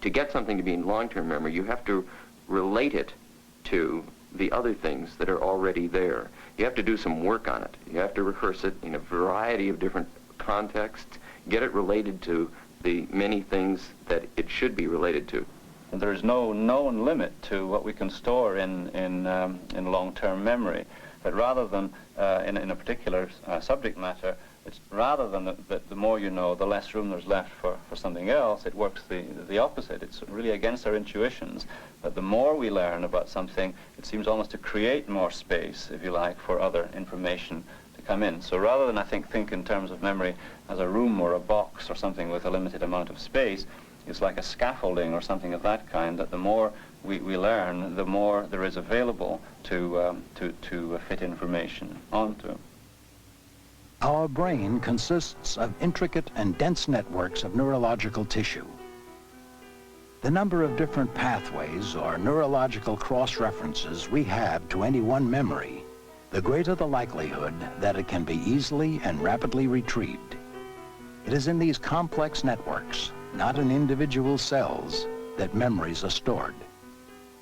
to get something to be in long-term memory, you have to relate it to the other things that are already there. You have to do some work on it. You have to rehearse it in a variety of different contexts, get it related to the many things that it should be related to. And there is no known limit to what we can store in long-term memory. But rather than in a particular subject matter, it's rather than that the more you know, the less room there's left for something else. It works the opposite. It's really against our intuitions that the more we learn about something, it seems almost to create more space, if you like, for other information to come in. So rather than, I think in terms of memory as a room or a box or something with a limited amount of space, it's like a scaffolding or something of that kind, that the more we learn, the more there is available to fit information onto. Our brain consists of intricate and dense networks of neurological tissue. The number of different pathways or neurological cross-references we have to any one memory, the greater the likelihood that it can be easily and rapidly retrieved. It is in these complex networks, not in individual cells, that memories are stored.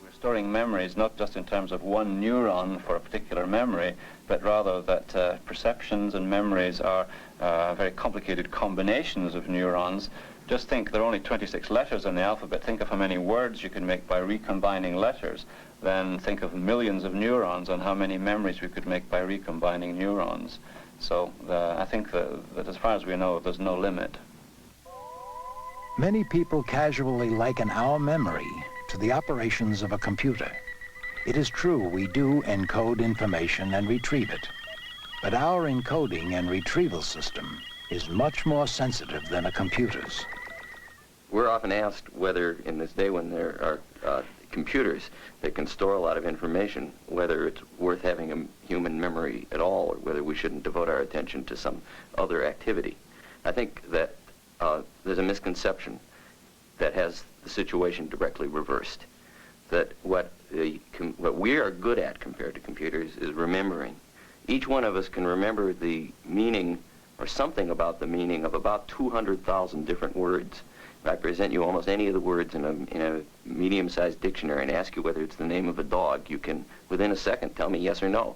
We're storing memories not just in terms of one neuron for a particular memory, but rather that perceptions and memories are very complicated combinations of neurons. Just think, there are only 26 letters in the alphabet. Think of how many words you can make by recombining letters. Then think of millions of neurons and how many memories we could make by recombining neurons. So I think that as far as we know, there's no limit. Many people casually liken our memory to the operations of a computer. It is true we do encode information and retrieve it, but our encoding and retrieval system is much more sensitive than a computer's. We're often asked whether, in this day when there are computers that can store a lot of information, whether it's worth having a human memory at all, or whether we shouldn't devote our attention to some other activity. I think that there's a misconception that has the situation directly reversed. That what we are good at compared to computers is remembering. Each one of us can remember the meaning or something about the meaning of about 200,000 different words. If I present you almost any of the words in a medium-sized dictionary and ask you whether it's the name of a dog, you can, within a second, tell me yes or no.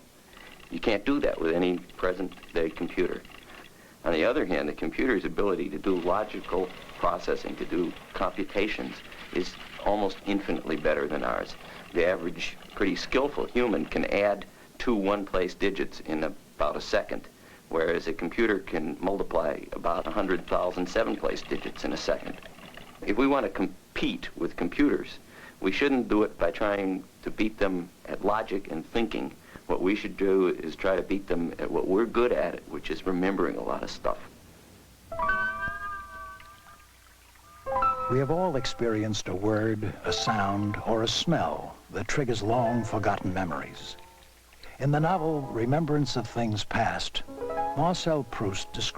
You can't do that with any present-day computer. On the other hand, the computer's ability to do logical processing, to do computations, is almost infinitely better than ours. The average, pretty skillful human can add two one-place digits in about a second, whereas a computer can multiply about 100,000 seven-place digits in a second. If we want to compete with computers, we shouldn't do it by trying to beat them at logic and thinking. What we should do is try to beat them at what we're good at, which is remembering a lot of stuff. We have all experienced a word, a sound, or a smell that triggers long-forgotten memories. In the novel Remembrance of Things Past, Marcel Proust describes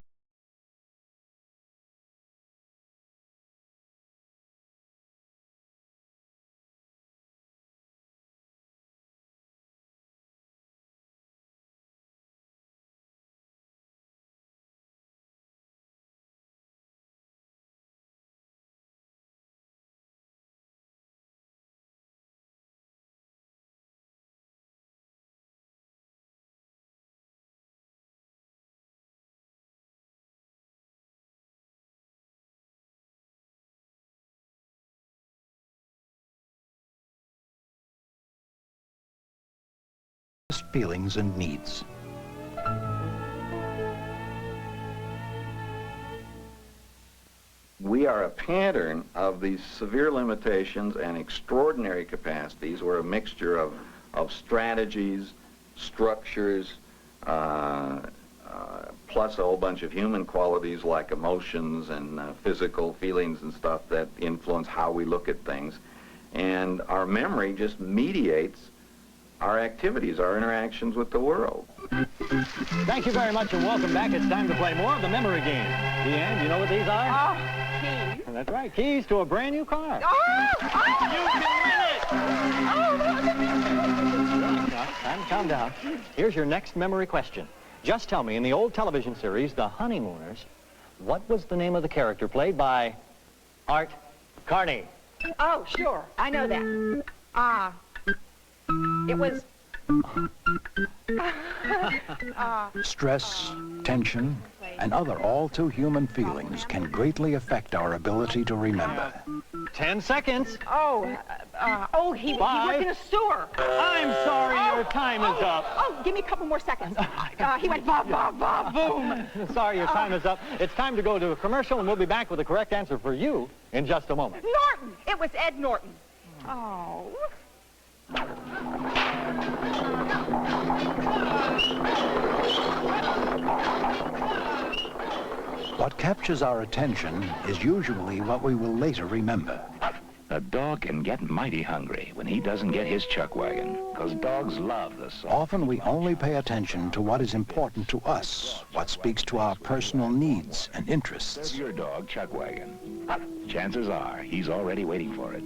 feelings and needs. We are a pattern of these severe limitations and extraordinary capacities. We're a mixture of strategies, structures, plus a whole bunch of human qualities like emotions and physical feelings and stuff that influence how we look at things. And our memory just mediates our activities, our interactions with the world. Thank you very much and welcome back. It's time to play more of the memory game. Deanne, you know what these are? Oh, keys. That's right, keys to a brand new car. Oh! You can win it! Oh! Calm down. Here's your next memory question. Just tell me, in the old television series, The Honeymooners, what was the name of the character played by Art Carney? Oh, sure. I know that. It was... Stress, tension, and other all-too-human feelings can greatly affect our ability to remember. 10 seconds. He Five. worked in a sewer. I'm sorry, your time is up. Give me a couple more seconds. He went ba, ba, ba, boom. Sorry, your time is up. It's time to go to a commercial, and we'll be back with the correct answer for you in just a moment. Norton. It was Ed Norton. Oh. What captures our attention is usually what we will later remember. A dog can get mighty hungry when he doesn't get his chuck wagon, because dogs love the salt. Often we only pay attention to what is important to us, what speaks to our personal needs and There's interests. your dog chuck wagon. Chances are he's already waiting for it.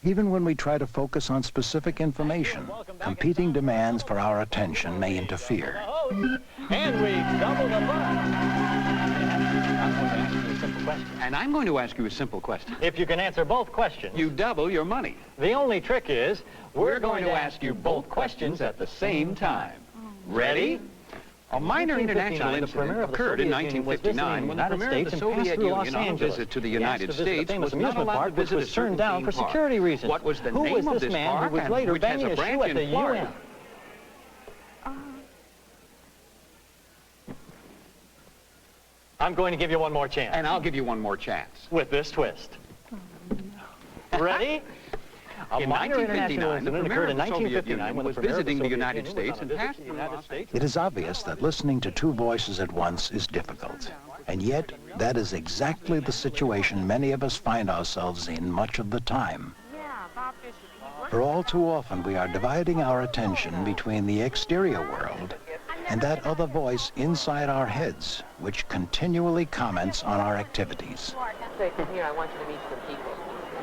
Even when we try to focus on specific information, competing demands for our attention may interfere. And we double the fun. And I'm going to ask you a simple question. If you can answer both questions, You double your money. the only trick is We're going to ask you both questions at the same time. Ready? A minor international incident occurred in 1959 when the premier of the Soviet Union on a visit to the United States was not allowed to visit a certain down for theme park. security reasons. What was the Who name was of this this man park who was and later which has banging a a shoe branch at the in Florida? UN? I'm going to give you one more chance. And I'll give you one more chance. With this twist. Ready? A In minor 1959, international the incident premier occurred of in the Soviet 1959 Union when the was premier of visiting the Soviet United Union States was on and a visit passed to the through United Los States. It is obvious that listening to two voices at once is difficult. And yet, that is exactly the situation many of us find ourselves in much of the time. For all too often, we are dividing our attention between the exterior world and that other voice inside our heads, which continually comments on our activities. Say, come here, I want you to meet some people.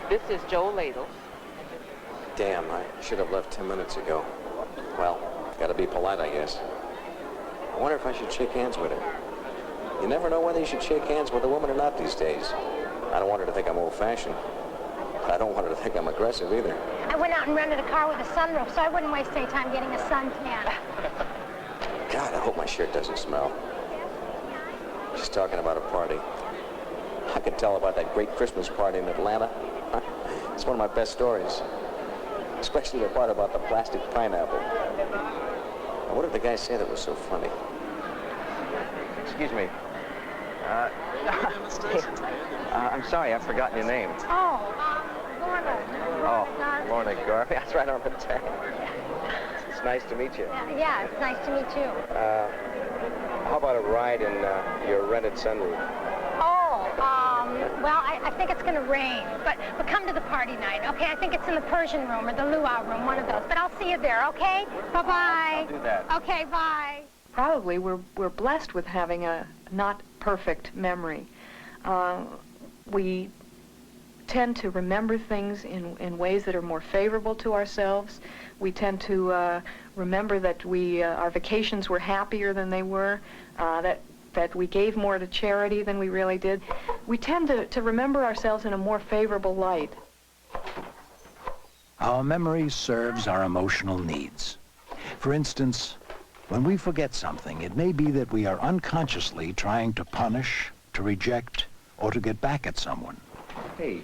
This is Joe Ladle. Damn, I should have left 10 minutes ago. Well, gotta be polite, I guess. I wonder if I should shake hands with her. You never know whether you should shake hands with a woman or not these days. I don't want her to think I'm old-fashioned. But I don't want her to think I'm aggressive either. I went out and rented a car with a sunroof, so I wouldn't waste any time getting a suntan. God, I hope my shirt doesn't smell. She's talking about a party. I could tell about that great Christmas party in Atlanta. It's one of my best stories. Especially the part about the plastic pineapple. Now, what did the guy say that was so funny? Excuse me. I'm sorry, I've forgotten your name. Lorna. Oh, Lorna Garvey. That's right on the tag. It's nice to meet you. Yeah, it's nice to meet you. How about a ride in your rented sunroof? Well, I think it's going to rain, but come to the party night, okay? I think it's in the Persian room or the luau room, one of those. But I'll see you there, okay? Bye-bye. I'll do that. Okay, bye. Probably we're blessed with having a not perfect memory. We tend to remember things in ways that are more favorable to ourselves. We tend to remember that our vacations were happier than they were, that we gave more to charity than we really did. We tend to remember ourselves in a more favorable light. Our memory serves our emotional needs. For instance, when we forget something, it may be that we are unconsciously trying to punish, to reject, or to get back at someone. Hey,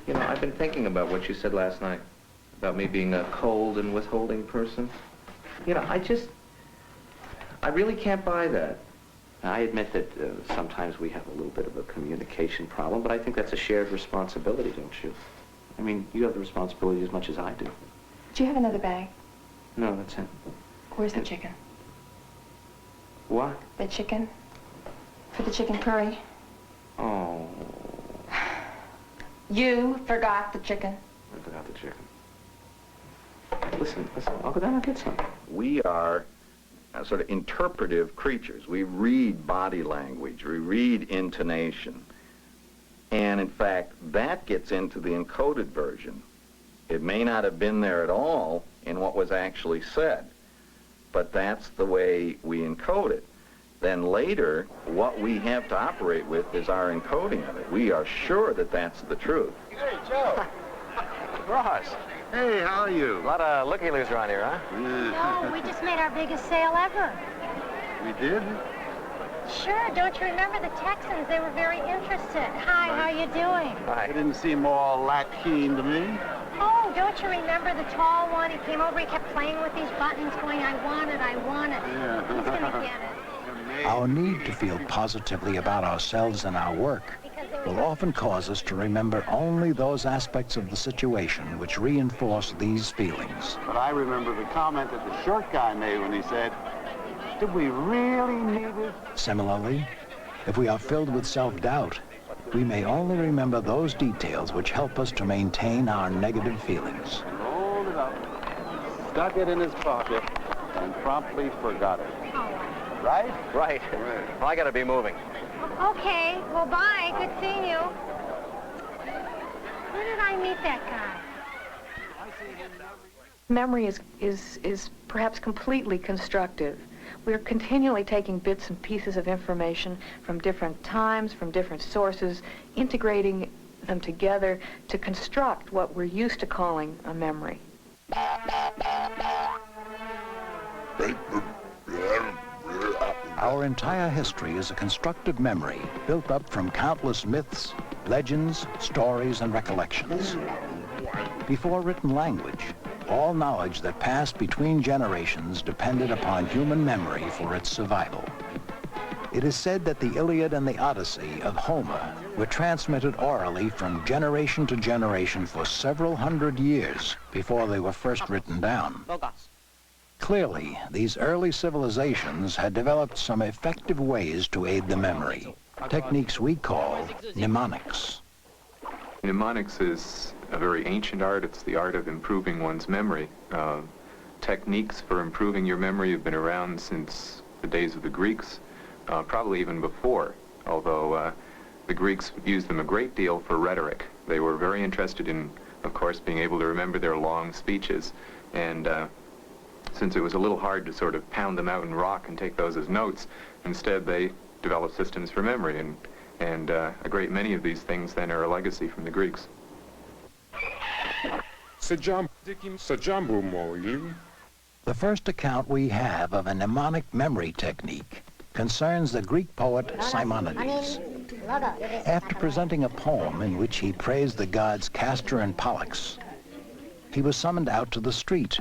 you know, I've been thinking about what you said last night, about me being a cold and withholding person. You know, I really can't buy that. I admit that sometimes we have a little bit of a communication problem, but I think that's a shared responsibility, don't you? I mean, you have the responsibility as much as I do. Do you have another bag? No, that's it. Where's the chicken? What? The chicken? For the chicken curry? Oh, You forgot the chicken. I forgot the chicken. Listen, I'll go down and get some. We are sort of interpretive creatures. We read body language. We read intonation. And in fact, that gets into the encoded version. It may not have been there at all in what was actually said, but that's the way we encode it. then later what we have to operate with is our encoding of it. We are sure that that's the truth. Hey, Joe. Ross. Hey, how are you? A lot of looky-loos around here, huh? No, we just made our biggest sale ever. We did? Sure, don't you remember the Texans? They were very interested. Hi, how you doing? They didn't seem all that keen to me. Oh, don't you remember the tall one? He came over, he kept playing with these buttons, going, I want it, I want it. Yeah. He's gonna get it. Our need to feel positively about ourselves and our work will often cause us to remember only those aspects of the situation which reinforce these feelings. But I remember the comment that the short guy made when he said, did we really need it? Similarly, if we are filled with self-doubt, we may only remember those details which help us to maintain our negative feelings. Rolled it up, stuck it in his pocket, and promptly forgot it. Right? Right. Well, I gotta be moving. Okay, well, bye. Good seeing you. Where did I meet that guy? Memory is perhaps completely constructive. We're continually taking bits and pieces of information from different times, from different sources, integrating them together to construct what we're used to calling a memory. Our entire history is a constructive memory built up from countless myths, legends, stories, and recollections. Before written language, all knowledge that passed between generations depended upon human memory for its survival. It is said that the Iliad and the Odyssey of Homer were transmitted orally from generation to generation for several hundred years before they were first written down. Clearly, these early civilizations had developed some effective ways to aid the memory, techniques we call mnemonics. Mnemonics is a very ancient art. It's the art of improving one's memory. Techniques for improving your memory have been around since the days of the Greeks, probably even before, although the Greeks used them a great deal for rhetoric. They were very interested in, of course, being able to remember their long speeches, and since it was a little hard to sort of pound them out in rock and take those as notes, instead they developed systems for memory, and a great many of these things then are a legacy from the Greeks. The first account we have of a mnemonic memory technique concerns the Greek poet Simonides. After presenting a poem in which he praised the gods Castor and Pollux, he was summoned out to the street,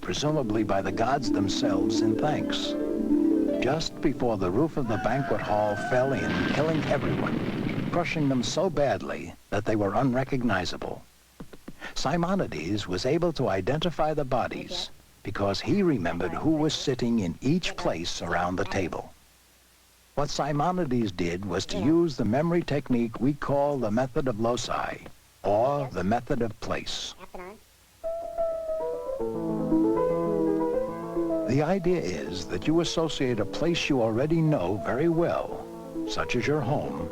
presumably by the gods themselves in thanks. Just before the roof of the banquet hall fell in, killing everyone, crushing them so badly that they were unrecognizable. Simonides was able to identify the bodies because he remembered who was sitting in each place around the table. What Simonides did was to use the memory technique we call the method of loci, or the method of place. The idea is that you associate a place you already know very well, such as your home,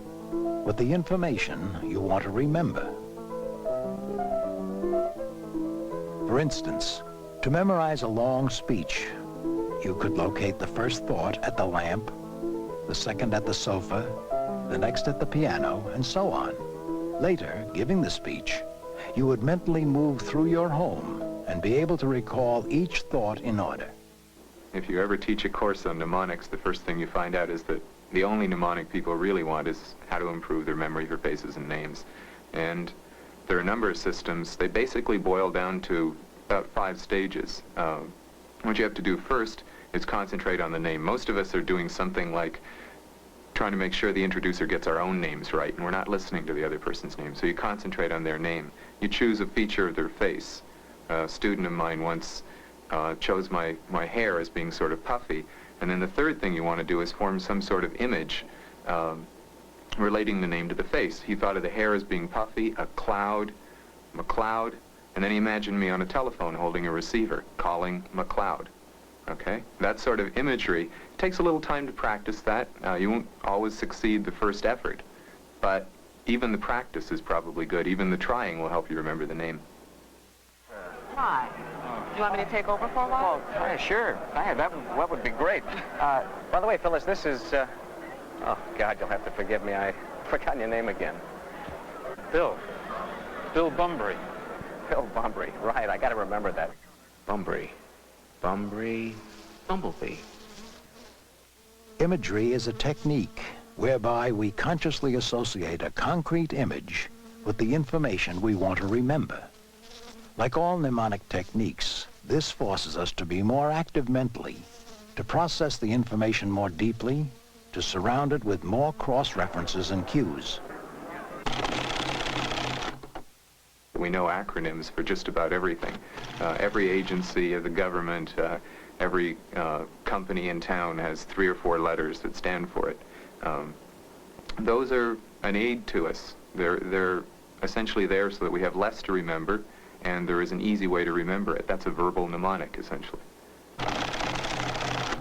with the information you want to remember. For instance, to memorize a long speech, you could locate the first thought at the lamp, the second at the sofa, the next at the piano, and so on. Later, giving the speech, you would mentally move through your home and be able to recall each thought in order. If you ever teach a course on mnemonics, the first thing you find out is that the only mnemonic people really want is how to improve their memory for faces and names. And there are a number of systems. They basically boil down to about 5 stages. What you have to do first is concentrate on the name. Most of us are doing something like trying to make sure the introducer gets our own names right, and we're not listening to the other person's name. So you concentrate on their name. You choose a feature of their face. A student of mine once chose my hair as being sort of puffy, and then the third thing you want to do is form some sort of image relating the name to the face. He thought of the hair as being puffy, a cloud, McCloud, and then he imagined me on a telephone holding a receiver, calling McCloud. Okay? That sort of imagery. It takes a little time to practice that. You won't always succeed the first effort, but even the practice is probably good. Even the trying will help you remember the name. Hi. You want me to take over for a while? Well, sure. That would be great. By the way, Phyllis, this is, oh, God, you'll have to forgive me. I've forgotten your name again. Bill Bunbury. Bill Bunbury, right. I got to remember that. Bunbury. Bumblebee. Imagery is a technique whereby we consciously associate a concrete image with the information we want to remember. Like all mnemonic techniques, this forces us to be more active mentally, to process the information more deeply, to surround it with more cross-references and cues. We know acronyms for just about everything. Every agency of the government, every company in town has 3 or 4 letters that stand for it. Those are an aid to us. They're essentially there so that we have less to remember, and there is an easy way to remember it. That's a verbal mnemonic, essentially. A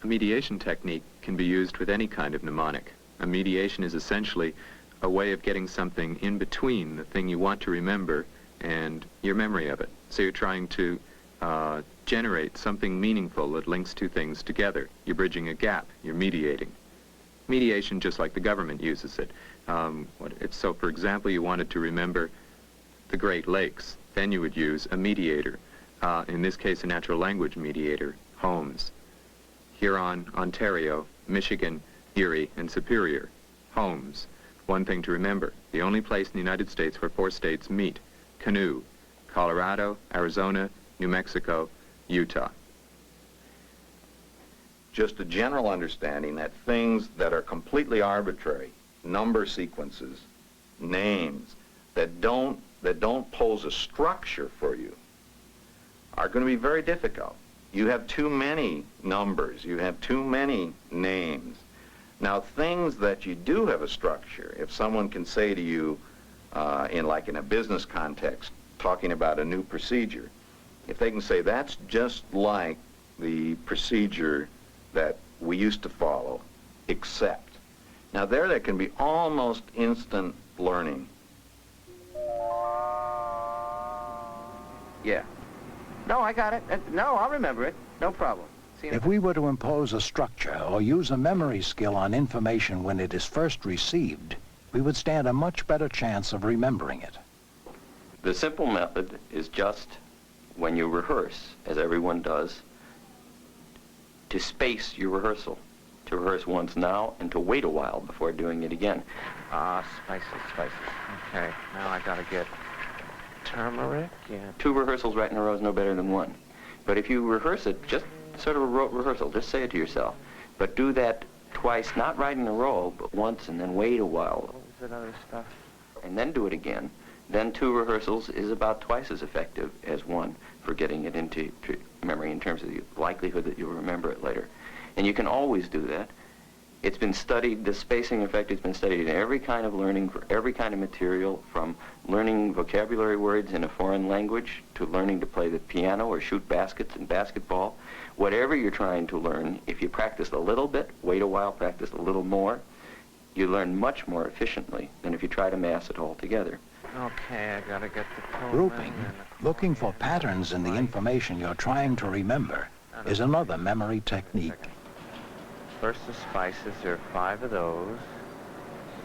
mediation technique can be used with any kind of mnemonic. A mediation is essentially a way of getting something in between the thing you want to remember and your memory of it. So you're trying to generate something meaningful that links two things together. You're bridging a gap. You're mediating. Mediation, just like the government uses it. So, for example, you wanted to remember the Great Lakes. Then you would use a mediator. In this case, a natural language mediator, Holmes. Huron, Ontario, Michigan, Erie, and Superior, Holmes. One thing to remember, the only place in the United States where 4 states meet, Canoe, Colorado, Arizona, New Mexico, Utah. Just a general understanding that things that are completely arbitrary, number sequences, names, that don't pose a structure for you, are going to be very difficult. You have too many numbers, you have too many names. Now, things that you do have a structure, if someone can say to you, in a business context, talking about a new procedure, if they can say, that's just like the procedure that we used to follow, except. Now, there can be almost instant learning. Yeah. No, I got it. No, I'll remember it. No problem. If we were to impose a structure or use a memory skill on information when it is first received, we would stand a much better chance of remembering it. The simple method is just, when you rehearse, as everyone does, to space your rehearsal. To rehearse once now and to wait a while before doing it again. Spices. Okay, now I gotta get turmeric, yeah. 2 rehearsals right in a row is no better than 1. But if you rehearse it, just sort of a rote rehearsal, just say it to yourself. But do that twice, not right in a row, but once, and then wait a while. What was that other stuff? And then do it again. Then 2 rehearsals is about twice as effective as 1 for getting it into memory in terms of the likelihood that you'll remember it later. And you can always do that. It's been studied, the spacing effect has been studied in every kind of learning, for every kind of material, from learning vocabulary words in a foreign language to learning to play the piano or shoot baskets in basketball. Whatever you're trying to learn, if you practice a little bit, wait a while, practice a little more, you learn much more efficiently than if you try to mass it all together. Okay, I gotta get the Grouping, looking for patterns in the information you're trying to remember, is another memory technique. First the spices, there are 5 of those.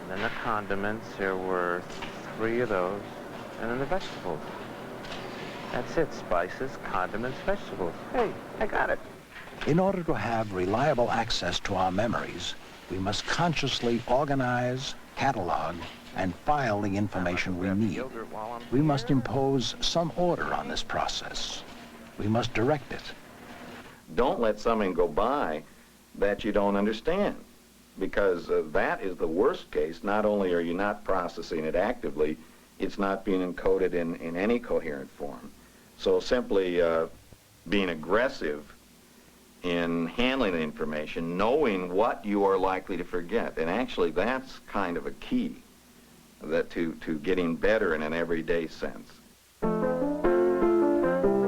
And then the condiments, there were 3 of those. And then the vegetables. That's it, spices, condiments, vegetables. Hey, I got it. In order to have reliable access to our memories, we must consciously organize, catalog, and file the information we need. We must impose some order on this process. We must direct it. Don't let something go by that you don't understand, because that is the worst case. Not only are you not processing it actively, it's not being encoded in any coherent form. So simply being aggressive in handling the information, knowing what you are likely to forget, and actually that's kind of a key that to getting better in an everyday sense.